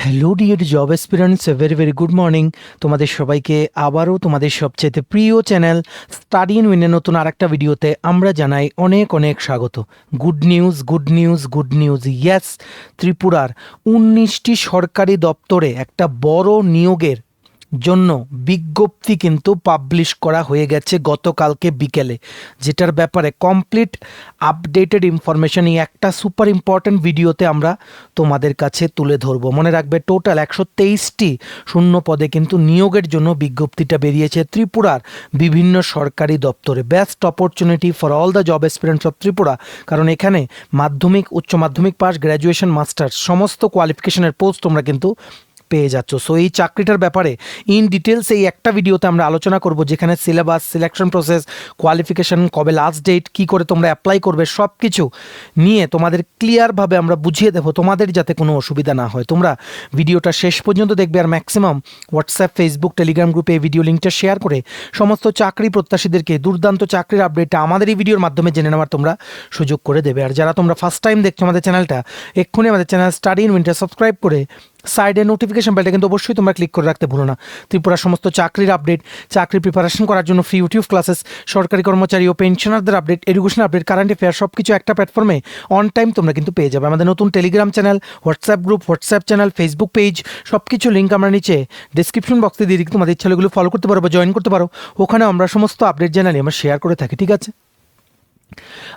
Hello dear job aspirants, very very good morning. তোমাদের সবাইকে আবারও তোমাদের সবচেয়ে প্রিয় চ্যানেল স্টাডি ইন উইনের নতুন আরেকটা ভিডিওতে আমরা জানাই অনেক অনেক স্বাগত। Good news, good news, good news, yes, ত্রিপুরার 19টি সরকারি দপ্তরে একটা বড় নিয়োগের জন্য বিজ্ঞপ্তি কিন্তু পাবলিশ করা হয়ে গেছে গতকালকে বিকেলে, যেটার ব্যাপারে কমপ্লিট আপডেটেড ইনফরমেশন এই একটা সুপার ইম্পর্ট্যান্ট ভিডিওতে আমরা তোমাদের কাছে তুলে ধরবো। মনে রাখবে, টোটাল 123টি শূন্য পদে কিন্তু নিয়োগের জন্য বিজ্ঞপ্তিটা বেরিয়েছে ত্রিপুরার বিভিন্ন সরকারি দপ্তরে। Best opportunity for all the job aspirants of Tripura, কারণ এখানে মাধ্যমিক, উচ্চ মাধ্যমিক পাস, গ্র্যাজুয়েশন, মাস্টার্স সমস্ত কোয়ালিফিকেশনের পোস্ট তোমরা কিন্তু পেয়ে যাচ্ছ। সো এই চাকরিটার ব্যাপারে ইন ডিটেলস এই একটা ভিডিওতে আমরা আলোচনা করব, যেখানে সিলেবাস, সিলেকশন প্রসেস, কোয়ালিফিকেশন, কবে লাস্ট ডেট, কী করে তোমরা অ্যাপ্লাই করবে, সব কিছু নিয়ে তোমাদের ক্লিয়ারভাবে আমরা বুঝিয়ে দেবো, তোমাদের যাতে কোনো অসুবিধা না হয়। তোমরা ভিডিওটা শেষ পর্যন্ত দেখবে, আর ম্যাক্সিমাম হোয়াটসঅ্যাপ, ফেসবুক, টেলিগ্রাম গ্রুপে এই ভিডিও লিঙ্কটা শেয়ার করে সমস্ত চাকরি প্রত্যাশীদেরকে দুর্দান্ত চাকরির আপডেটটা আমাদের এই ভিডিওর মাধ্যমে জেনে নেওয়ার তোমরা সুযোগ করে দেবে। আর যারা তোমরা ফার্স্ট টাইম দেখছো আমাদের চ্যানেলটা, এক্ষুনি আমাদের channel study in winter subscribe করে সাইডে নোটিফিকেশন বেলটা কিন্তু অবশ্যই তোমরা ক্লিক করে রাখতে ভুলো না। ত্রিপুরার সমস্ত চাকরির আপডেট, চাকরি প্রিপারেশন করার জন্য ফ্রি ইউটিউব ক্লাসেস, সরকারি কর্মচারী ও পেনশনারদের update, education update, current affair সব কিছু একটা প্ল্যাটফর্মে অন টাইম তোমরা কিন্তু পেয়ে যাবে। আমাদের নতুন Telegram channel, WhatsApp group, WhatsApp channel, Facebook page, সব কিছু লিঙ্ক আমরা নিচে ডিসক্রিপশন বক্সে দিয়ে দিই, তোমাদের ইচ্ছাগুলো ফলো করতে পারো বা জয়েন করতে পারো। ওখানে আমরা সমস্ত আপডেট জানালি আমরা শেয়ার করে থাকি, ঠিক আছে?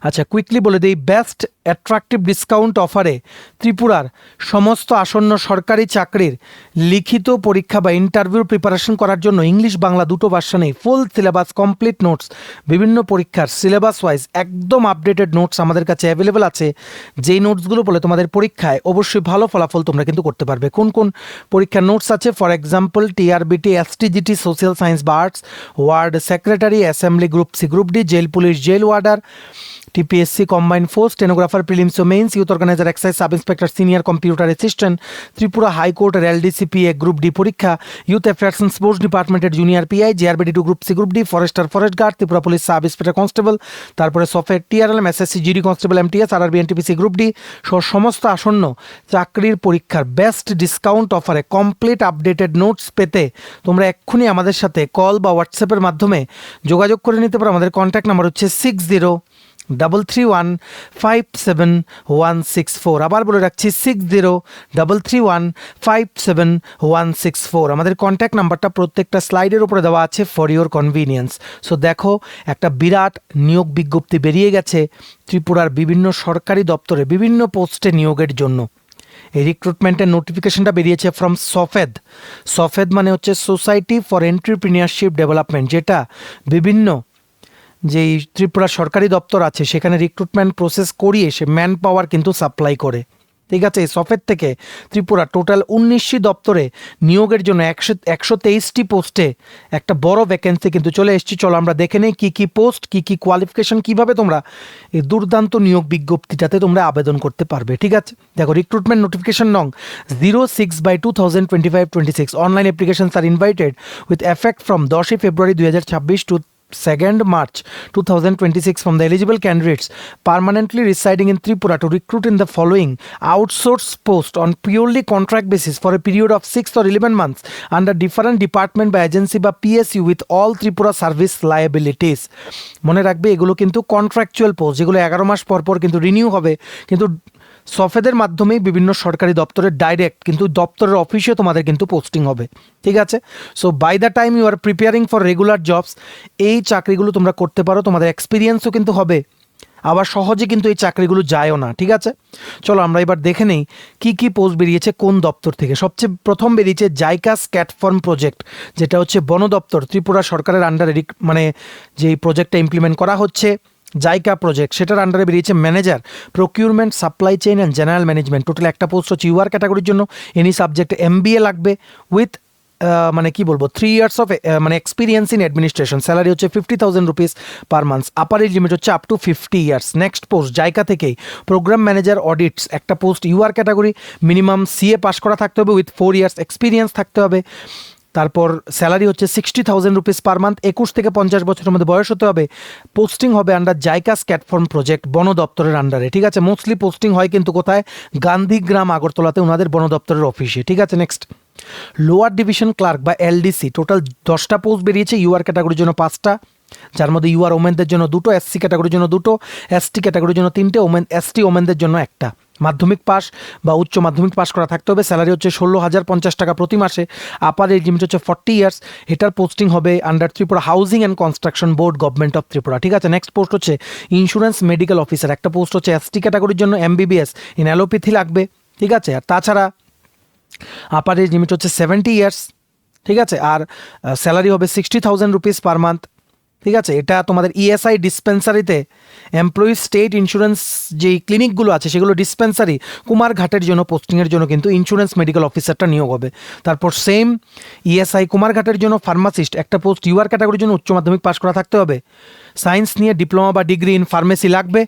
আচ্ছা, কুইকলি বলে দিই, বেস্ট অ্যাট্রাকটিভ ডিসকাউন্ট অফারে ত্রিপুরার সমস্ত আসন্ন সরকারি চাকরির লিখিত পরীক্ষা বা ইন্টারভিউ প্রিপারেশন করার জন্য ইংলিশ বাংলা দুটো ভার্সনেই ফুল সিলেবাস, কমপ্লিট নোটস, বিভিন্ন পরীক্ষার সিলেবাস ওয়াইজ একদম আপডেটেড নোটস আমাদের কাছে অ্যাভেলেবেল আছে। যেই নোটসগুলো বলে তোমাদের পরীক্ষায় অবশ্যই ভালো ফলাফল তোমরা কিন্তু করতে পারবে। কোন কোন পরীক্ষার নোটস আছে? For example, TRBT, STGT, social science বা arts, ward secretary, assembly, group C, group D, jail police, jail warder, TPSC combined force, stenographer, prelims ও mains, youth organiser, excise sub inspector, senior computer assistant, Tripura হাইকোর্টের LDCPA group D পরীক্ষা, youth affairs and sports ডিপার্টমেন্টের junior PI, JRBD two group C, group D, forester, forest guard, Tripura police sub inspector constable, তারপরে software TRLM, SSC GD constable, MTS, RRB, NTPC group D সহ সমস্ত আসন্ন চাকরির পরীক্ষার best discount অফারে complete updated notes পেতে তোমরা এক্ষুনি আমাদের সাথে কল বা হোয়াটসঅ্যাপের মাধ্যমে যোগাযোগ করে নিতে পারো। আমাদের কন্ট্যাক্ট নাম্বার হচ্ছে 6033157164। আবার বলে রাখছি, 6033157164। আমাদের কন্ট্যাক্ট নাম্বারটা প্রত্যেকটা স্লাইডের উপরে দেওয়া আছে ফর ইউর কনভিনিয়েন্স। সো দেখো, একটা বিরাট নিয়োগ বিজ্ঞপ্তি বেরিয়ে গেছে ত্রিপুরার বিভিন্ন সরকারি দপ্তরে বিভিন্ন পোস্টে নিয়োগের জন্য। এই রিক্রুটমেন্টের নোটিফিকেশনটা বেরিয়েছে ফ্রম সফেদ। সফেদ মানে হচ্ছে সোসাইটি ফর এন্টারপ্রেনিউরশিপ ডেভেলপমেন্ট, যেটা বিভিন্ন যেই ত্রিপুরা সরকারি দপ্তর আছে সেখানে রিক্রুটমেন্ট প্রসেস করিয়ে সে ম্যান পাওয়ার কিন্তু সাপ্লাই করে, ঠিক আছে? এই সফেদ থেকে ত্রিপুরা টোটাল 19টি দপ্তরে নিয়োগের জন্য 123টি পোস্টে একটা বড় ভ্যাকেন্সি কিন্তু চলে এসেছি। চলো আমরা দেখে নেই কী কী পোস্ট, কী কী কোয়ালিফিকেশন, কীভাবে তোমরা এই দুর্দান্ত নিয়োগ বিজ্ঞপ্তিটাতে তোমরা আবেদন করতে পারবে, ঠিক আছে? দেখো, রিক্রুটমেন্ট নোটিফিকেশন নং 06/2025-26 online applications are invited with effect from 10 February 2026 to 2nd March 2026 from the eligible candidates permanently residing in Tripura to recruit in the following outsourced post on purely contract basis for a period of 6 or 11 months under different department by agency বা PSU with all Tripura service liabilities। মনে রাখবে, এগুলো কিন্তু contractual post, যেগুলো 11 মাস পর পর কিন্তু renew হবে, কিন্তু সফেদের মাধ্যমেই বিভিন্ন সরকারি দপ্তরের ডাইরেক্ট কিন্তু দপ্তরের অফিসে তোমাদের কিন্তু পোস্টিং হবে, ঠিক আছে? So by the time you are preparing for regular jobs, এই চাকরিগুলো তোমরা করতে পারো, তোমাদের এক্সপিরিয়েন্সও কিন্তু হবে, আবার সহজে কিন্তু এই চাকরিগুলো যায়ও না, ঠিক আছে? চলো আমরা এবার দেখে নেই কী কী পোস্ট বেরিয়েছে কোন দপ্তর থেকে। সবচেয়ে প্রথম বেরিয়েছে জাইকা স্ক্যাটফর্ম প্রজেক্ট, যেটা হচ্ছে বন দপ্তর ত্রিপুরা সরকারের আন্ডারে মানে যেই প্রজেক্টটা ইমপ্লিমেন্ট করা হচ্ছে জাইকা প্রজেক্ট, সেটার আন্ডারে বেরিয়েছে manager procurement, supply chain and general management. Total একটা পোস্ট হচ্ছে ইউআর ক্যাটাগরির জন্য, এনি সাবজেক্টে MBA লাগবে উইথ মানে কি বলবো 3 years অফ মানে এক্সপিরিয়েন্স ইন অ্যাডমিনিস্ট্রেশন। স্যালারি হচ্ছে 50,000 rupees per month, upper age limit হচ্ছে up to 50 years। Next post JICA থেকেই প্রোগ্রাম ম্যানেজার অডিটস, একটা post UR category, minimum CA pass করা থাকতে হবে উইথ 4 years এক্সপিরিয়েন্স থাকতে হবে। তারপর স্যালারি হচ্ছে 60,000 রুপিস পার মান্থ, 21 থেকে 50 বছরের মধ্যে বয়স হতে হবে। পোস্টিং হবে আন্ডার জাইকাস ক্যাটফর্ম প্রজেক্ট, বন দপ্তরের আন্ডারে, ঠিক আছে। মোস্টলি পোস্টিং হয় কিন্তু কোথায়, গান্ধীগ্রাম আগরতলাতে ওনাদের বন দপ্তরের অফিসে, ঠিক আছে। নেক্সট, লোয়ার ডিভিশন ক্লার্ক বা এলডিসি, টোটাল 10টা পোস্ট বেরিয়েছে, ইউআর ক্যাটাগরির জন্য 5টা, যার মধ্যে ইউআর ওমেনদের জন্য 2টো, এসসি ক্যাটাগরির জন্য 2টো, এসটি ক্যাটাগরির জন্য 3টে, এসটি ওমেনদের জন্য 1টা। মাধ্যমিক পাস বা উচ্চ মাধ্যমিক পাস করা থাকতে হবে। স্যালারি হচ্ছে 16,050 টাকা প্রতি মাসে। আপার এজ লিমিট হচ্ছে 40 ইয়ার্স। এটার পোস্টিং হবে under Tripura housing and construction board, government of Tripura, ঠিক আছে। নেক্সট পোস্ট হচ্ছে ইন্স্যুরেন্স মেডিকেল অফিসার, একটা পোস্ট হচ্ছে এসটি ক্যাটাগরির জন্য, এমবিবিএস ইন অ্যালোপ্যাথি লাগবে, ঠিক আছে। আর তাছাড়া আপার এজ লিমিট হচ্ছে 70 ইয়ার্স, ঠিক আছে। আর স্যালারি হবে 60,000 রুপিস পার মান্থ, ঠিক আছে। এটা তোমাদের ইএসআই ডিসপেন্সারিতে এমপ্লয়ি স্টেট ইন্স্যুরেন্স যেই ক্লিনিকগুলো আছে সেগুলো ডিসপেন্সারি কুমারঘাটের জন্য পোস্টিংয়ের জন্য কিন্তু ইন্স্যুরেন্স মেডিকেল অফিসারটা নিয়োগ হবে। তারপর সেম ইএসআই কুমারঘাটের জন্য ফার্মাসিস্ট, একটা পোস্ট ইউআর ক্যাটাগরির জন্য উচ্চ মাধ্যমিক পাস করা থাকতে হবে। সায়েন্স নিয়ে ডিপ্লোমা বা ডিগ্রি ইন ফার্মেসি লাগবে।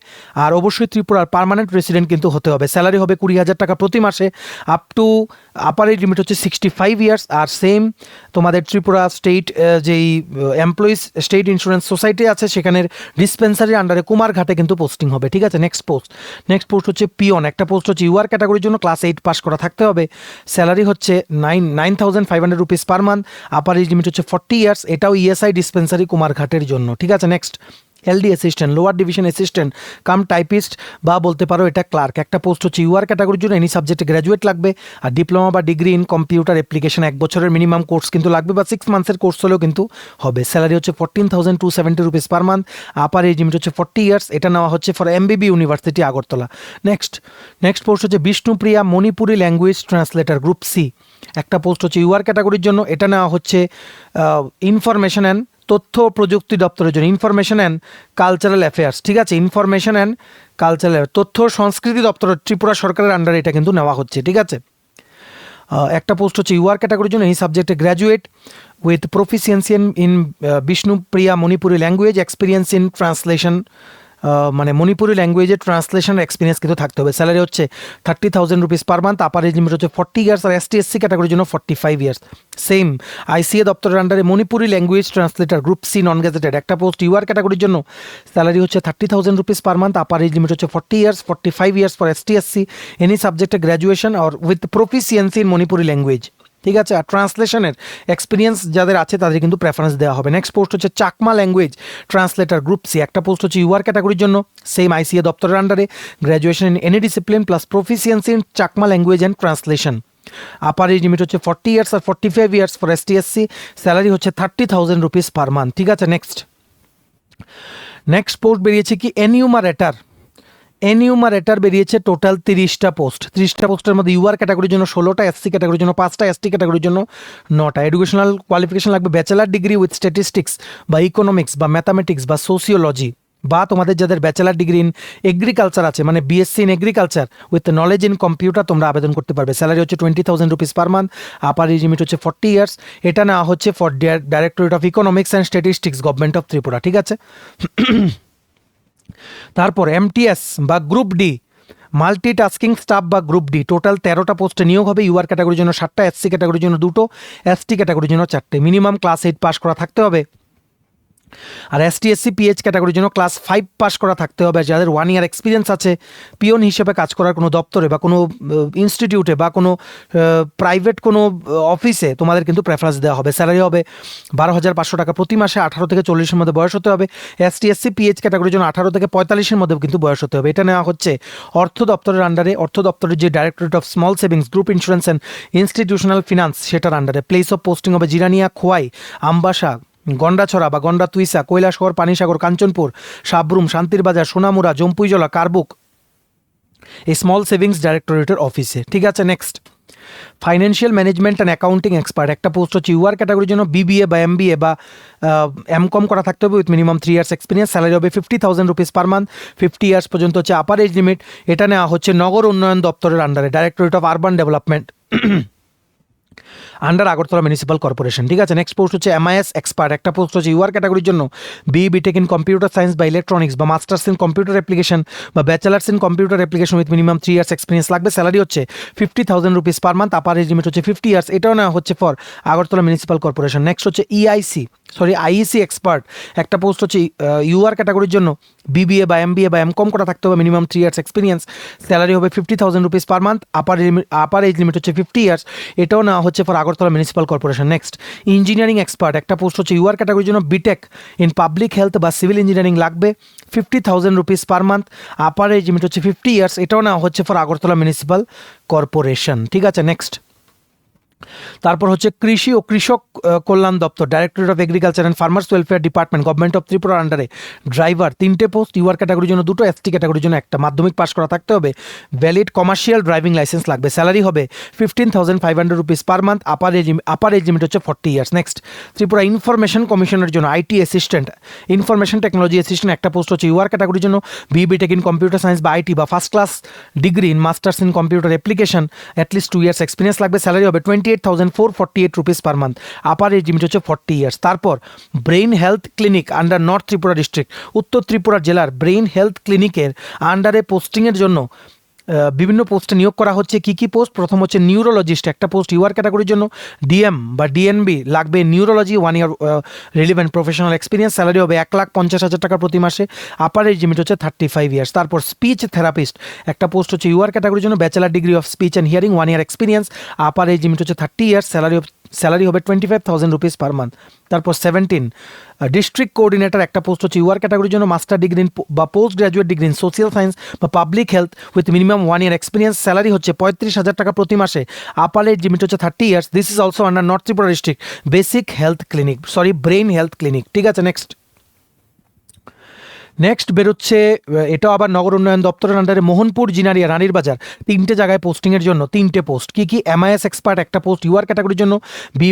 আর অবশ্যই ত্রিপুরার পার্মানেন্ট রেসিডেন্ট কিন্তু হতে হবে। স্যালারি হবে 20,000 টাকা প্রতি মাসে, up to upper age limit হচ্ছে 65 ইয়ার্স। আর সেম তোমাদের ত্রিপুরা স্টেট যেই এমপ্লয়িজ স্টেট ইন্স্যুরেন্স সোসাইটি আছে সেখানের ডিসপেন্সারির আন্ডারে কুমারঘাটে কিন্তু পোস্টিং হবে, ঠিক আছে। নেক্সট পোস্ট হচ্ছে পিয়ন, একটা পোস্ট হচ্ছে ইউআর ক্যাটাগরির জন্য ক্লাস 8 পাস করা থাকতে হবে। স্যালারি হচ্ছে 9,500 rupees per month. Upper age limit হচ্ছে 40 ইয়ার্স। এটাও ইএসআই ডিসপেন্সারি কুমারঘাটের জন্য, ঠিক আছে। Next, LD assistant, lower division assistant cum typist বা বলতে পারো এটা ক্লার্ক, একটা পোস্ট হচ্ছে ইউআর ক্যাটাগরির জন্য, এনি সাবজেক্টে গ্র্যাজুয়েট লাগবে। আর ডিপ্লোমা বা ডিগ্রি ইন কম্পিউটার অ্যাপ্লিকেশন 1 বছরের মিনিমাম কোর্স কিন্তু লাগবে, বা 6 মান্থসের কোর্স হলেও কিন্তু হবে। স্যালারি হচ্ছে 14,270 rupees per month. Upper age limit হচ্ছে 40 ইয়ার্স। এটা নেওয়া হচ্ছে for MBB university Agartala. Next post হচ্ছে Bishnupriya Manipuri language translator, group C, একটা পোস্ট হচ্ছে ইউআর ক্যাটাগরির জন্য। এটা নেওয়া হচ্ছে ইনফরমেশন অ্যান্ড তথ্য প্রযুক্তি দপ্তরের জন্য, ইনফরমেশন অ্যান্ড কালচারাল অ্যাফেয়ার্স, ঠিক আছে। ইনফরমেশন অ্যান্ড কালচারাল, তথ্য সংস্কৃতি দপ্তরের ত্রিপুরা সরকারের আন্ডারে এটা কিন্তু নেওয়া হচ্ছে, ঠিক আছে। একটা পোস্ট হচ্ছে ইউআর ক্যাটাগরির জন্য, এই সাবজেক্টে graduate with proficiency in Bishnupriya Manipuri language, experience in translation, মানে মণিপুরি ল্যাঙ্গুয়েজের ট্রান্সলেশন এক্সপিরিয়েন্স কিন্তু থাকতে হবে। স্যালারি হচ্ছে 30,000 rupees per month. Upper age limit হচ্ছে 40 ইয়ার্স। আর এসটি এসসি ক্যাটাগরির জন্য 45 ইয়ার্স। সেম আইসিএ দপ্তরের আন্ডারে Manipuri language translator, group C, non gazetted, একটা পোস্ট ইউআর ক্যাটাগরির জন্য। স্যালারি হচ্ছে 30,000 rupees per month. Upper age limit হচ্ছে 40 years, 45 years for ST SC, any সাবজেক্টে গ্র্যাজুয়েশন আর with proficiency in Manipuri language, ঠিক আছে। আর ট্রান্সলেশনের এক্সপিরিয়েন্স যাদের আছে তাদের কিন্তু প্রেফারেন্স দেওয়া হবে। নেক্সট পোস্ট হচ্ছে Chakma language translator, group C, একটা পোস্ট হচ্ছে ইউআর ক্যাটাগরির জন্য, সেম আইসিএ দপ্তরের আন্ডারে, graduation in any discipline plus proficiency in Chakma language and translation. Upper age limit হচ্ছে 40 ইয়ার্স আর 45 ইয়ার্স ফর এসটিএসসি। স্যালারি হচ্ছে 30,000 রুপিস পার মান্থ, ঠিক আছে। নেক্সট পোস্ট বেরিয়েছে কি এনিউমারেটার বেরিয়েছে টোটাল 30টা পোস্ট। 30টা পোস্টের মধ্যে ইউআর ক্যাটাগরির জন্য 16টা, এসসি ক্যাটাগরির জন্য 5টা, এসটি ক্যাটাগরির জন্য 9টা। এডুকেশনাল কোয়ালিফিকেশন লাগবে ব্যাচেলার ডিগ্রি উইথ স্ট্যাটিস্টিক্স বা ইকোনমিক্স বা ম্যাথামেটিক্স বা সোসিওলজি, বা তোমাদের যাদের ব্যাচেলার ডিগ্রি ইন এগ্রিকালচার আছে, মানে BSc in agriculture with knowledge in computer, তোমরা আবেদন করতে পারবে। স্যালারি হচ্ছে 20,000 rupees per month. Upper age limit হচ্ছে 40 ইয়ার্স। এটা নেওয়া হচ্ছে for directorate of economics and statistics, government of Tripura, ঠিক আছে। তারপর এমটিএস বা গ্রুপ ডি, মাল্টিটাস্কিং স্টাফ বা গ্রুপ ডি, টোটাল 13টা পোস্টে নিয়োগ হবে। ইউআর ক্যাটাগরির জন্য 7টা, এসসি ক্যাটাগরির জন্য 2টো, এসটি ক্যাটাগরির জন্য 4টে। মিনিমাম ক্লাস 8 পাস করা থাকতে হবে। আর এসটি এসসি পিএইচ ক্যাটাগরির জন্য ক্লাস 5 পাস করা থাকতে হবে। যাদের 1 ইয়ার এক্সপিরিয়েন্স আছে পিওন হিসেবে কাজ করার কোনো দপ্তরে বা কোনো ইনস্টিটিউটে বা কোনো প্রাইভেট কোনো অফিসে তোমাদের কিন্তু প্রেফারেন্স দেওয়া হবে। স্যালারি হবে 12,500 টাকা প্রতি মাসে। 18 থেকে 40-এর মধ্যে বয়স হতে হবে। এসটি এসসি পিএইচ ক্যাটাগরির জন্য 18 থেকে 45-এর মধ্যে কিন্তু বয়স হতে হবে। এটা নেওয়া হচ্ছে অর্থ দপ্তরের আন্ডারে, অর্থ দপ্তরের যে directorate of small savings, group insurance and institutional finance সেটার আন্ডারে। প্লেস অফ পোস্টিং হবে জিরানিয়া, খোয়াই, আমবাসা, গন্ডাছড়া বা গন্ডা তুইসা, কৈলাসহর, পানিসাগর, কাঞ্চনপুর, সাবরুম, শান্তিরবাজার, সোনামুড়া, জম্পুইজলা, কারবুক, এই স্মল সেভিংস ডাইরেক্টরেটের অফিসে, ঠিক আছে। Next, financial management and accounting expert, একটা পোস্ট হচ্ছে ইউআর ক্যাটাগরির জন্য বিবিএ বা এমবিএ বা এমকম করা থাকতে হবে with minimum 3 years experience. Salary হবে 50,000 রুপিস পার মান্থ। 50 ইয়ার্স পর্যন্ত হচ্ছে আপার এজ লিমিট। এটা নেওয়া হচ্ছে নগর উন্নয়ন দপ্তরের আন্ডারে, directorate of urban development, under Agartala municipal corporation. ঠিক আছে, নেক্সট পোস্ট হচ্ছে এমআইএস এক্সপার্ট, একটা পোস্ট হচ্ছে ইউআর ক্যাটাগরির জন্য বিটেক ইন কম্পিউটার সায়েন্স বা ইলেকট্রনিক্স বা মাস্টার্স ইন কম্পিউটার অ্যাপ্লিকেশন বা bachelors in computer application with minimum 3 years experience লাগবে। স্যালারি হচ্ছে 50,000 rupees per month, upper age limit হচ্ছে 50 ইয়ার্স, এটাও নেওয়া হচ্ছে for Agartala municipal corporation. Next হচ্ছে আইইসি এক্সপার্ট, একটা পোস্ট হচ্ছে ইউআর ক্যাটাগরির জন্য বিবিএ বা এমবিএ বা এমকম করা থাকতে হবে, মিনিমাম 3 ইয়ার্স এক্সপিরিয়েন্স, স্যালারি হবে 50,000 rupees per month, upper age limit হচ্ছে 50 ইয়ার্স, এটাও নেওয়া হচ্ছে for Agartala municipal corporation. Next engineering expert, একটা পোস্ট হচ্ছে ইউআর ক্যাটাগরির জন্য বিটেক ইন পাবলিক হেলথ বা সিভিল ইঞ্জিনিয়ারিং লাগবে, 50,000 rupees per month, upper age limit হচ্ছে 50 ইয়ার্স, এটাও নেওয়া হচ্ছে ফর আগরতলা মিউনিসিপাল কর্পোরেশন। ঠিক আছে, নেক্সট তারপর হচ্ছে কৃষি ও কৃষক কল্যাণ দপ্তর, directorate of agriculture and farmers welfare department, government of ত্রিপুরার আন্ডারে ড্রাইভার 3টে পোস্ট, ইউআর ক্যাটাগরির জন্য 2টো, এসটি ক্যাটাগরির জন্য একটা, মাধ্যমিক পাস করা থাকতে হবে, ভ্যালিড কমার্শিয়াল ড্রাইভিং লাইসেন্স লাগবে, স্যালারি হবে 15,500 rupees per month, upper age limit হচ্ছে 40 ইয়ার্স। নেক্সট ত্রিপুরা ইনফরমেশন কমিশনের জন্য IT assistant, information technology assistant, একটা পোস্ট হচ্ছে ইউআর ক্যাটাগরির জন্য বিটেক ইন কম্পিউটার সায়েন্স বা আইটি বা first class degree in masters in computer application, at least 2 years experience লাগবে, স্যালারি হবে 28,448 rupees per month, upper age limit হচ্ছে 40 ইয়ার্স। তারপর brain health clinic under north Tripura district, উত্তর ত্রিপুরা জেলার ব্রেইন হেলথ ক্লিনিকের আন্ডারে পোস্টিংয়ের জন্য বিভিন্ন পোস্টে নিয়োগ করা হচ্ছে। কী পোস্ট? প্রথম হচ্ছে নিউরোলজিস্ট, একটা পোস্ট ইউআর ক্যাটাগরির জন্য ডিএম বা ডিএনবি লাগবে, নিউরোলজি 1 ইয়ার রিলিভেন্ট প্রফেশনাল এক্সপিরিয়েন্স, স্যালারি হবে 1,50,000 টাকা প্রতি মাসে, আপার এজ লিমিট হচ্ছে 35 ইয়ার্স। তারপর স্পিচ থেরাপিস্ট, একটা পোস্ট হচ্ছে ইউআর ক্যাটাগরির জন্য bachelor degree of speech and hearing, 1 year experience, upper age limit হচ্ছে 30 ইয়ার্স, স্যালারি হবে 25,000 রুপিস পার মান্থ। তারপর 17 ডিস্ট্রিক্ট কোঅর্ডিনেটর, একটা পোস্ট হচ্ছে ইউআর ক্যাটাগরির জন্য মাস্টার ডিগ্রি বা post graduate degree in social science বা public health with minimum 1 year experience, salary হচ্ছে 35,000 টাকা প্রতি মাসে, আপার এজ লিমিট হচ্ছে 30 years. This is also under north Tripura district brain health clinic. ঠিক আছে, নেক্সট বেরোচ্ছে, এটাও আবার নগর উন্নয়ন দপ্তরের আন্ডারে মোহনপুর, জিনারিয়া, রানীর বাজার, 3টে জায়গায় পোস্টিংয়ের জন্য 3টে পোস্ট। কি এমআইএস এক্সপার্ট, একটা পোস্ট ইউআর ক্যাটাগরির জন্য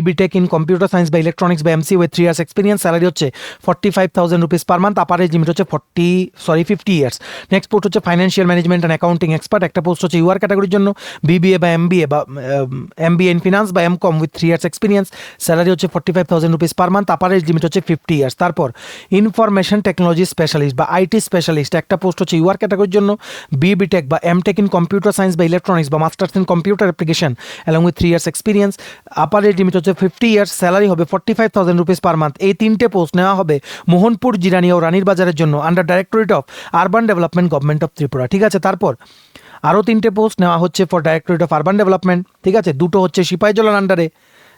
বিটেক ইন কম্পিউটার সায়েন্স বা ইলেকট্রনিক্স বা MC with 3 years experience, salary হচ্ছে 45,000 rupees per month, upper age limit হচ্ছে 50 ইয়ার্স। নেক্সট পোস্ট হচ্ছে financial management and accounting expert, একটা পোস্ট হচ্ছে ইউআর ক্যাটাগরির জন্য বিবিএ বা এমবিএ ইন ফিনান্স বা MCom with 3 years experience, salary হচ্ছে 45,000 rupees per month, upper age limit হচ্ছে 50 ইয়ার্স। তারপর ইনফরমেশন টেকনোলজি স্পেশালিস্ট বা আইটি স্পেশালিস্ট, একটা পোস্ট হচ্ছে ইউআর ক্যাটাগরির জন্য বিটেক বা এমটেক ইন কম্পিউটার সায়েন্স বা ইলেকট্রনিক্স বা masters in computer application along with 3 years experience, upper age limit হচ্ছে 50 ইয়ার্স, স্যালারি হবে 45,000 রুপিস পার মান্থ। এই 3টে পোস্ট নেওয়া হবে মোহনপুর, জিরানিয়া ও রানীর বাজারের জন্য under directorate of urban development, government of Tripura. ঠিক আছে, তারপর আরও 3টে পোস্ট নেওয়া হচ্ছে for directorate of urban development. ঠিক আছে, 2টো হচ্ছে সিপাহীজলার আন্ডারে,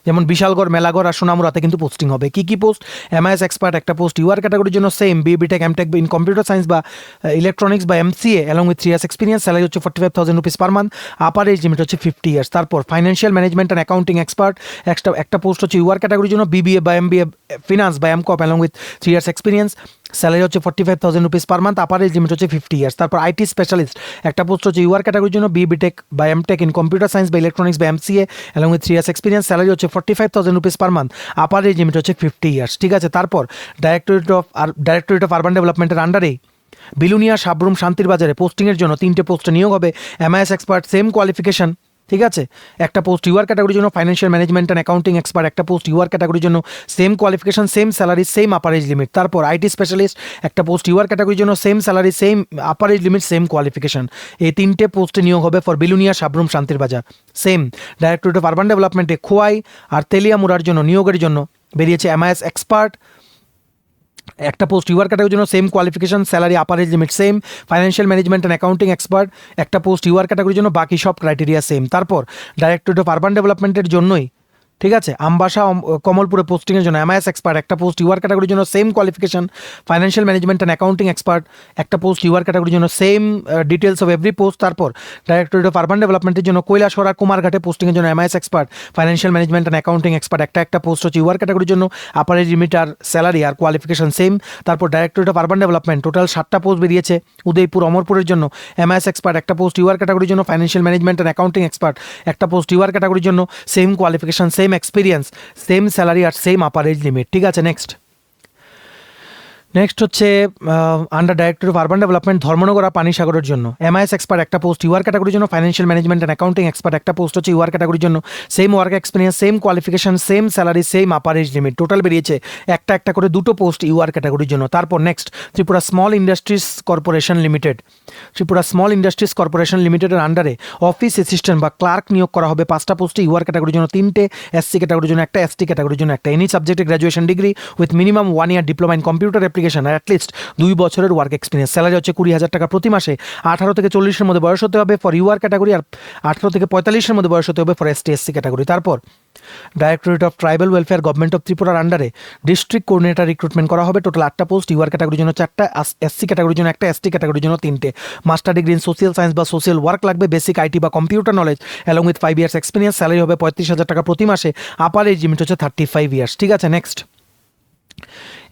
যেমন বিশালগড়, মেলাগড় আর সোনামুড়াতে কিন্তু পোস্টিং হবে। কি পোস্ট? এমআইএস এক্সপার্ট, একটা পোস্ট ইউআর ক্যাটাগরির জন্য same BTech MTech in computer science বা ইলেকট্রনিক্স বা MCA along with 3 years experience, salary হচ্ছে 45,000 rupees per month, upper age limit হচ্ছে 50 ইয়ার্স। তারপর financial management and accounting expert, একটা পোস্ট হচ্ছে ইউআর ক্যাটাগরির জন্য বিবিএ বা এমবিএ ফিনান্স বা MCom along with 3 years experience, salary হচ্ছে 45,000 rupees per month, upper age limit হচ্ছে 50 ইয়ার্স। তারপর আইটি স্পেশালিস্ট, একটা পোস্ট হচ্ছে ইউআর ক্যাটাগরির জন্য বিটেক বা এমটেক ইন কম্পিউটার সায়েন্স বা ইলেকট্রনিক্স বা MCA along with 3 years experience, salary হচ্ছে 45,000 rupees per month, upper age limit হচ্ছে 50 ইয়ার্স। ঠিক আছে, তারপর ডাইরেক্টরেট অফ আরবান ডেভেলপমেন্টের আন্ডারেই বিলুনিয়া, সাবরুম, শান্তির বাজারে পোস্টিংয়ের জন্য 3টে পোস্টে নিয়োগ হবে। MIS expert, same qualification. ঠিক আছে, একটা পোস্ট ইউআর ক্যাটাগরির জন্য financial management and accounting expert, একটা পোস্ট ইউআর ক্যাটাগরির জন্য same qualification, same salary, same upper age limit. তারপর আইটি স্পেশালিস্ট, একটা পোস্ট ইউআর ক্যাটাগরির জন্য same salary, same upper age limit, same qualification. এই 3টে পোস্টে নিয়োগ হবে for Belonia, Sabroom, Santir Bazar. Same directorate of urban ডেভেলপমেন্টে খোয়াই আর তেলিয়ামুড়ার জন্য নিয়োগের জন্য বেরিয়েছে এমআইএস এক্সপার্ট, একটা পোস্ট ইউআর ক্যাটাগরির জন্য same qualification, salary, upper age limit same. Financial management and accounting expert, একটা পোস্ট ইউআর ক্যাটাগরির জন্য, বাকি সব ক্রাইটেরিয়া সেম। তারপর ডাইরেক্টরেট অফ আরবান ডেভেলপমেন্টের জন্যই, ঠিক আছে, আমবাসা, কমলপুরে পোস্টিংয়ের জন্য এমআইএস এক্সপার্ট, একটা পোস্ট ইউআর ক্যাটাগরির জন্য same qualification. Financial management and accounting expert, একটা পোস্ট ইউআর ক্যাটাগরির জন্য same details of every post. তারপর ডাইরেক্টরেট অফ আরবান ডেভেলপমেন্টের জন্য কৈলাসহর আর কুমারঘাটে পোস্টিংয়ের জন্য MIS expert, financial management and accounting expert, একটা পোস্ট হচ্ছে ইউআর ক্যাটাগরির জন্য, আপার এজ লিমিট আর স্যালারি আর কোয়ালিফিকেশন সেম। তারপর directorate of urban development total 7টা পোস্ট বেরিয়েছে উদয়পুর, অমরপুরের জন্য এমআইএস এক্সপার্ট, একটা পোস্ট ইউআর ক্যাটাগরির জন্য financial management and accounting expert, একটা পোস্ট ইউআর ক্যাটাগরির জন্য same qualification, same experience, same salary আর সেম আপার এজ লিমিট। ঠিক আছে, নেক্সট হচ্ছে under director of urban development Dharmanagar আর পানিসাগরের জন্য এমআইএস এক্সপার্ট একটা পোস্ট ইউআর ক্যাটাগরির জন্য, financial management and accounting expert একটা পোস্ট হচ্ছে ইউআর ক্যাটাগরির জন্য, same work experience, same qualification, same salary, same upper age limit, total বেরিয়েছে একটা করে দুটো পোস্ট ইউআর ক্যাটাগরির জন্য। তারপর next Tripura small industries corporation limited, Tripura small industries corporation লিমিটেডের আন্ডারে অফিস অ্যাসিস্ট্যান্ট বা ক্লার্ক নিয়োগ করা হবে 5টা পোস্টে ইউআর ক্যাটাগরির জন্য 3টে, এসসি ক্যাটাগরির জন্য একটা, এসটি ক্যাটাগরির জন্য একটা। এনি সাবজেক্টে graduation degree with minimum 1 year diploma in computer application আর অ্যাটলিস্ট 2 বছরের ওয়ার্ক এক্সপিরিয়েন্স। স্যালারি হচ্ছে 20,000 টাকা প্রতি মাসে। 18 থেকে 40-এর মধ্যে বয়স হতে হবে ফর ইউআর ক্যাটাগরি, আর 18 থেকে 45-এর মধ্যে বয়স হতে হবে ফর এসটি এসসি ক্যাটাগরি। তারপর directorate of tribal welfare government of ত্রিপুরার আন্ডারে ডিস্ট্রিক্ট কোঅর্ডিনেটর রিক্রুটমেন্ট করা হবে, টোটাল 8টা পোস্ট, ইউআর ক্যাটাগরির জন্য 4টা, এসসি ক্যাটাগরির জন্য একটা, এসটি ক্যাটাগরির জন্য 3টে। Master degree in social science বা সোশ্যাল ওয়ার্ক লাগবে, বেসিক আইটি বা computer knowledge along with 5 years experience. Salary হবে 35,000 টাকা প্রতি মাসে, আপার এজ লিমিট হচ্ছে 35 ইয়ার্স। ঠিক আছে, নেক্সট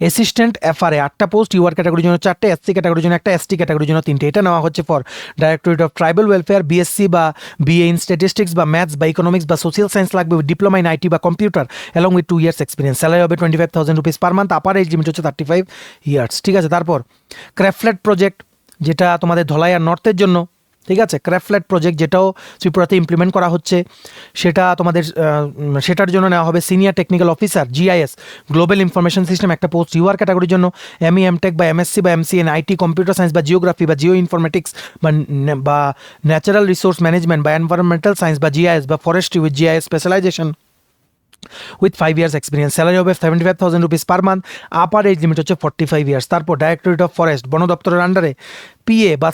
অ্যাসিস্ট্যান্ট এফআরএ 8টা পোস্ট, ইউআর ক্যাটাগরির জন্য 4টে, এসসি ক্যাটাগরির জন্য একটা, এসটি ক্যাটাগরির জন্য 3টে। এটা নেওয়া হচ্ছে for directorate of tribal welfare. BSc বা বিএ ইন স্ট্যাটিস্টিক্স বা ম্যাথস বা ইকোনমিক্স বা সোশ্যাল সায়েন্স লাগবে উইথ ডিপ্লোমা ইন আইটি বা computer along with 2 years experience. Salary হবে 25,000 rupees per month, upper age limit হচ্ছে 35 ইয়ার্স। ঠিক আছে, তারপর ক্র্যাফটল্যান্ড প্রজেক্ট, যেটা তোমাদের ধলাই আর নর্থের জন্য। ঠিক আছে, ক্র্যাফটল্যান্ড প্রজেক্ট যেটাও ত্রিপুরাতে ইমপ্লিমেন্ট করা হচ্ছে, সেটা তোমাদের সেটার জন্য নেওয়া হবে senior technical officer GIS global information system একটা পোস্ট, ইউআর ক্যাটাগরির জন্য এমই এমটেক বা এমএসসি বা MC in IT computer science বা জিওগ্রাফি বা জিও ইনফরমেটিক্স বা ন্যাচারাল রিসোর্স ম্যানেজমেন্ট বা এনভায়রনমেন্টাল সায়েন্স বা জিআইএস বা forestry with GIS specialization with 5 years experience. Salary হবে 75,000 rupees per month, upper age limit হচ্ছে 45 ইয়ার্স। তারপর ডাইরেক্টরেট অফ ফরেস্ট বন দপ্তরের আন্ডারে পিএ বা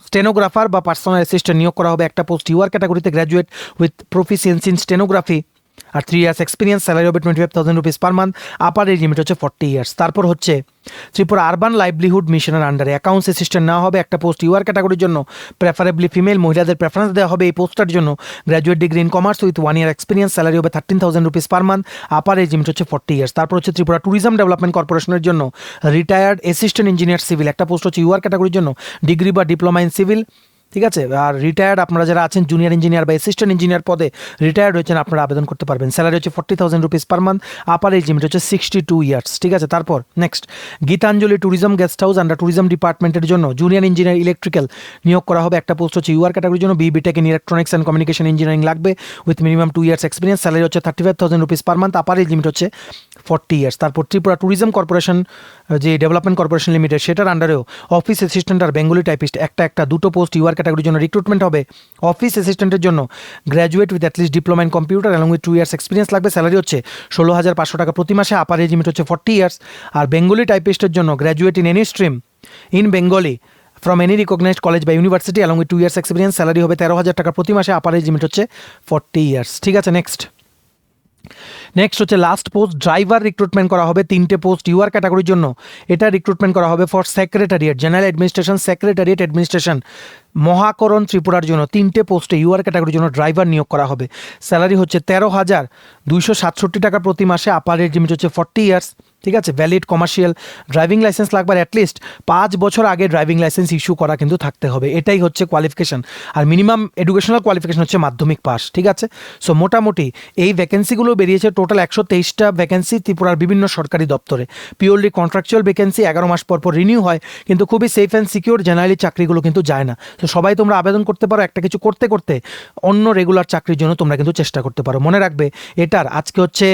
স্টেনোগ্রাফার বা পার্সোনাল অ্যাসিস্ট্যান্ট নিয়োগ করা হবে একটা পোস্ট, ইউআর ক্যাটাগরিতে graduate with proficiency in stenography আর 3 ইয়ার্স এক্সপিরিয়েন্স। স্যালারি হবে 25,000 rupees per month, upper age limit হচ্ছে 40 ইয়ার্স। তারপর হচ্ছে ত্রিপুরা আরবান লাইভলিহুড মিশনের আন্ডারে অ্যাকাউন্টস অ্যাসিস্ট্যান্ট নেওয়া হবে একটা পোস্ট, ইউআর ক্যাটাগরির জন্য প্রেফারেবলি ফিমেল, মহিলাদের প্রেফারেন্স দেওয়া হবে এই পোস্টটার জন্য। Graduate degree in commerce with 1 year experience. Salary হবে 13,000 rupees per month, upper age limit হচ্ছে 40 ইয়ার্স। তারপর হচ্ছে ত্রিপুরা ট্যুরিজম ডেভেলপমেন্ট কর্পোরেশনের জন্য রিটায়ার্ড অ্যাসিস্ট্যান্ট ইঞ্জিনিয়ার সিভিল একটা পোস্ট হচ্ছে, ইউআর ক্যাটাগরির জন্য ডিগ্রি বা ডিপ্লোমা ইন সিভিল। ঠিক আছে, আর রিটায়ার্ড আপনারা যারা আছেন জুনিয়র ইঞ্জিনিয়ার বা অ্যাসিস্ট্যান্ট ইঞ্জিনিয়ার পদে রিটায়ার্ড হয়েছেন, আপনারা আবেদন করতে পারবেন। স্যালারি হচ্ছে 40,000 rupees per month, upper age limit হচ্ছে 62 ইয়ার্স। ঠিক আছে, তারপর next Gitanjali tourism guest house under tourism ডিপার্টমেন্টের জন্য জুনিয়র ইঞ্জিনিয়ার ইলেকট্রিক্যাল নিয়োগ করা হবে একটা পোস্ট হচ্ছে, ইউআর ক্যাটাগরির জন্য BTech in electronics and communication engineering লাগবে with minimum 2 years experience. Salary হচ্ছে 35,000 rupees per month, upper age limit হচ্ছে 40 ইয়ার্স। তারপর ত্রিপুরা ট্যুরিজম কর্পোরেশন যে ডেভেলপমেন্ট কর্পোরেশন লিমিটেড, সেটার আন্ডারেও অফিস অ্যাসিস্ট্যান্ট আর বেঙ্গলি টাইপিস্ট একটা দুটো পোস্ট, ইউআর ক্যাটাগরির জন্য রিক্রুটমেন্ট হবে। অফিস অ্যাসিস্ট্যান্টের জন্য graduate with at least diploma in computer along with 2 years experience লাগবে। স্যালারি হচ্ছে 16,500 টাকা প্রতি মাসে, আপার এজ লিমিট হচ্ছে 40 ইয়ার্স। আর বেঙ্গলি টাইপিস্টের জন্য graduate in any stream in Bengali from any recognised college বা university along with 2 years experience. Salary হবে 13,000 টাকা প্রতি মাসে, আপার এজ লিমিট হচ্ছে 40 ইয়ার্স। ঠিক আছে, নেক্সট হচ্ছে লাস্ট পোস্ট ড্রাইভার রিক্রুটমেন্ট করা হবে 3টে পোস্ট, ইউআর ক্যাটাগরির জন্য এটা রিক্রুটমেন্ট করা হবে for secretariat general administration, secretariat administration Mahakaran ত্রিপুরার জন্য 3টে পোস্টে ইউআর ক্যাটাগরির জন্য ড্রাইভার নিয়োগ করা হবে। স্যালারি হচ্ছে 13,267 টাকা প্রতি মাসে, আপার এজ লিমিট হচ্ছে 40 ইয়ার্স। ঠিক আছে, ভ্যালিড কমার্শিয়াল ড্রাইভিং লাইসেন্স লাগবে, অ্যাটলিস্ট 5 বছর আগে ড্রাইভিং লাইসেন্স ইস্যু করা কিন্তু থাকতে হবে, এটাই হচ্ছে কোয়ালিফিকেশন। আর মিনিমাম এডুকেশনাল কোয়ালিফিকেশন হচ্ছে মাধ্যমিক পাস। ঠিক আছে, সো মোটামুটি এই ভ্যাকেন্সিগুলো বেরিয়েছে টোটাল 123টা ভ্যাকেন্সি ত্রিপুরার বিভিন্ন সরকারি দপ্তরে। পিওরলি কন্ট্রাকচুয়াল ভ্যাকেন্সি, 11 মাস পর রিনিউ হয়, কিন্তু খুবই সেফ অ্যান্ড সিকিউর। জেনারেলি চাকরিগুলো কিন্তু যায় না। তো সবাই তোমরা আবেদন করতে পারো, একটা কিছু করতে করতে অন্য রেগুলার চাকরির জন্য তোমরা কিন্তু চেষ্টা করতে পারো। মনে রাখবে এটার আজকে হচ্ছে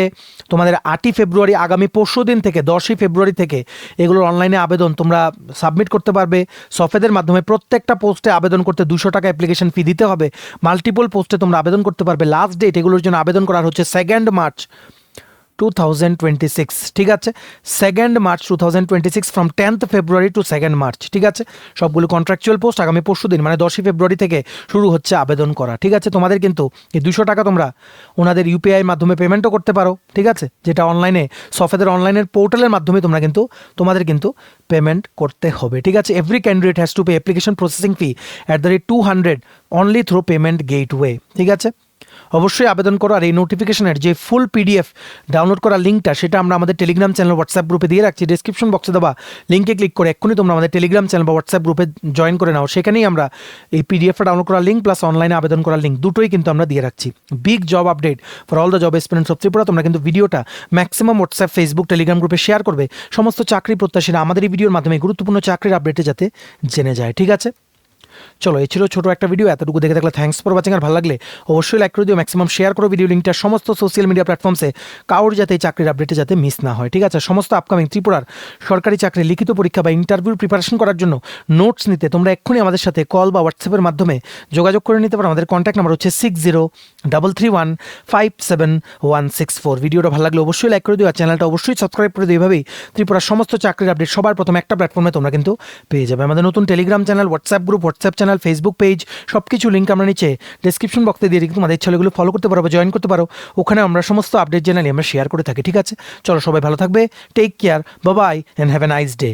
তোমাদের 8ই ফেব্রুয়ারি, আগামী পরশু দিন থেকে 10ই ফেব্রুয়ারি থেকে এগুলোর অনলাইনে আবেদন তোমরা সাবমিট করতে পারবে সফেদের মাধ্যমে। প্রত্যেকটা পোস্টে আবেদন করতে 200 টাকা অ্যাপ্লিকেশন ফি দিতে হবে। মাল্টিপল পোস্টে তোমরা আবেদন করতে পারবে। লাস্ট ডেট এগুলোর জন্য আবেদন করার হচ্ছে 2 মার্চ 2026। ঠিক আছে, 2 March 2026 from 10th February to 2 March. ঠিক আছে, সবগুলো কন্ট্রাকচুয়াল পোস্ট আগামী পরশু দিন মানে 10ই ফেব্রুয়ারি থেকে শুরু হচ্ছে আবেদন করা। ঠিক আছে, তোমাদের কিন্তু এই 200 টাকা তোমরা ওনাদের ইউপিআই মাধ্যমে পেমেন্টও করতে পারো। ঠিক আছে, যেটা অনলাইনে সফেদের অনলাইনের পোর্টালের মাধ্যমে তোমরা কিন্তু তোমাদের কিন্তু পেমেন্ট করতে হবে। ঠিক আছে, every candidate has to pay application processing fee @200 only through payment gateway. ঠিক আছে, অবশ্যই আবেদন করো। আর এই নোটিফিকেশনের যে ফুল পিডিএফ ডাউনলোড করার লিঙ্কটা সেটা আমরা আমাদের টেলিগ্রাম চ্যানেল হোয়াটসঅ্যাপ গ্রুপে দিয়ে রাখছি। ডেসক্রিপশন বক্সে দেওয়া লিঙ্কে ক্লিক করে এক্ষুনি তোমরা আমাদের টেলিগ্রাম চ্যানেল বা হোয়াটসঅ্যাপ গ্রুপে জয়েন করে নাও। সেখানেই আমরা এই পিডিএফটা ডাউনলোড করার লিঙ্ক প্লাস অনলাইনে আবেদন করার লিঙ্ক দুটোই কিন্তু আমরা দিয়ে রাখছি। Big job update for all the job aspirants of Tripura. তোমরা কিন্তু ভিডিওটা ম্যাক্সিমাম হোয়াটসঅ্যাপ, ফেসবুক, টেলিগ্রাম গ্রুপে শেয়ার করবে। সমস্ত চাকরি প্রত্যাশীরা আমাদের এই ভিডিওর মাধ্যমে গুরুত্বপূর্ণ চাকরির আপডেটে যাতে জেনে যায়। ঠিক আছে, চলো এই ছিল ছোট একটা ভিডিও। এতটুকু দেখে থাকলে থ্যাঙ্কস ফর ওয়াচিং। আর ভালো লাগলে অবশ্যই লাইক করে দিও, ম্যাক্সিমাম শেয়ার করো ভিডিও লিঙ্কটা সমস্ত সোশ্যাল মিডিয়া প্ল্যাটফর্মসে, কারোর যাতে এই চাকরির আপডেটে যাতে মিস না হয়। ঠিক আছে, সমস্ত আপকামিং ত্রিপুরার সরকারি চাকরি লিখিত পরীক্ষা বা ইন্টারভিউর প্রিপারেশন করার জন্য নোটস নিতে তোমরা এক্ষুনি আমাদের সাথে কল বা হোয়াটসঅ্যাপের মাধ্যমে যোগাযোগ করে নিতে পারো। আমাদের কন্ট্যাক্ট নাম্বার হচ্ছে 6033157164। ভিডিওটা ভালো লাগলে অবশ্যই লাইক করে দিও, আর চ্যানেলটা অবশ্যই সাবস্ক্রাইব করে দিও। এইভাবেই ত্রিপুরার সমস্ত চাকরির আপডেট সবার প্রথম একটা প্ল্যাটফর্মে তোমরা কিন্তু পেয়ে যাবে। আমাদের নতুন Telegram channel, WhatsApp group, WhatsApp channel, Facebook page সব কিছু লিঙ্ক আমরা নিচে ডেসক্রিপশন বক্সে দিয়ে রেখে তোমাদের ছেলেগুলো ফলো করতে পারো বা জয়েন করতে পারো। ওখানে আমরা সমস্ত আপডেট জেনারেলি আমরা শেয়ার করে থাকি। ঠিক আছে, চলো সবাই ভালো থাকবে, take care, bye bye and have a nice day.